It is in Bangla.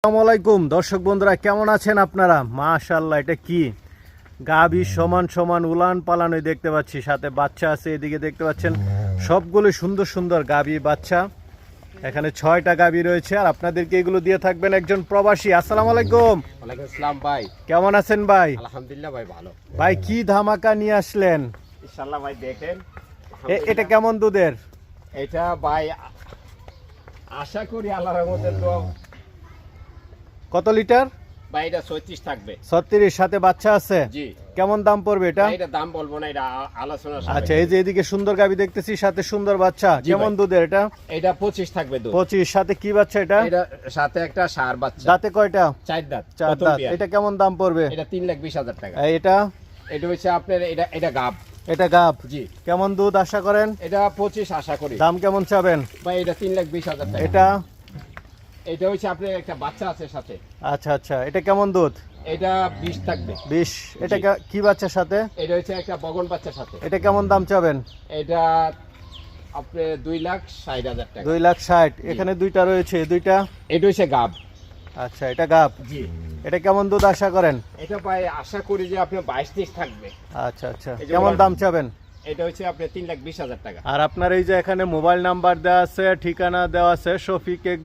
আসসালামু আলাইকুম দর্শক বন্ধুরা, কেমন আছেন আপনারা? মাশাআল্লাহ, এটা কি গাভী সমান সমান উলান পালানোই দেখতে পাচ্ছি, সাথে বাচ্চা আছে। এদিকে দেখতে পাচ্ছেন সবগুলো সুন্দর সুন্দর গাভী বাচ্চা। এখানে 6টা গাভী রয়েছে, আর আপনাদেরকে এগুলো দিয়ে থাকবেন একজন প্রবাসী। আসসালামু আলাইকুম। ওয়ালাইকুম আসসালাম ভাই। কেমন আছেন ভাই? আলহামদুলিল্লাহ ভাই, ভালো। ভাই কি ধামাকা নিয়ে আসলেন? ইনশাআল্লাহ ভাই, দেখেন এটা কেমন দুধের? এটা ভাই আশা করি আল্লাহর রহমতে তো কত লিটার? ভাই এটা 36 থাকবে। 36, সাথে বাচ্চা আছে। জি। কেমন দাম পড়বে এটা? ভাই, এটা দাম বলবো না, এটা আলোচনা সাপেক্ষে। আচ্ছা, এই যে এদিকে সুন্দর গাভী দেখতেছি, সাথে সুন্দর বাচ্চা। জি কেমন ভাই। দুধের এটা? এটা 25 থাকবে দুধ। 25, সাথে কি বাচ্চা এটা? এটা সাথে একটা ষাঁড় বাচ্চা। দাঁতে কয়টা? 4 দাঁত। 4 প্রথম দাঁত। বিয়ান। এটা কেমন দাম পড়বে? এটা 3,20,000 টাকা। এটা এটা হচ্ছে আপনার এটা গাব। এটা গাব। জি। কেমন দুধ আশা করেন? এটা 25 আশা করি। দাম কেমন চাবেন? ভাই এটা 3,20,000 টাকা। এটা এটা হচ্ছে আপনার একটা বাচ্চা আছে সাথে। আচ্ছা আচ্ছা, এটা কেমন দুধ? এটা 20 থাকবে। 20। এটা জি। কি বাচ্চার সাথে? এটা হচ্ছে একটা বগন বাচ্চার সাথে। এটা কেমন দাম চাবেন? এটা আপনি 2,60,000 টাকা। 2,60,000। এখানে দুইটা রয়েছে, এই দুইটা। এটা হচ্ছে গাব। আচ্ছা, এটা গাব। জি। এটা কেমন দুধ আশা করেন? এটা ভাই আশা করি যে আপনি 22-23 থাকবে। আচ্ছা আচ্ছা, এই যে কেমন বললাম। দাম চাবেন? এটা হচ্ছে আপনি 3,20,000 টাকা। আর আপনার এই যে এখানে মোবাইল নাম্বার দেওয়া আছে, ঠিকানা দেওয়া আছে, শফিক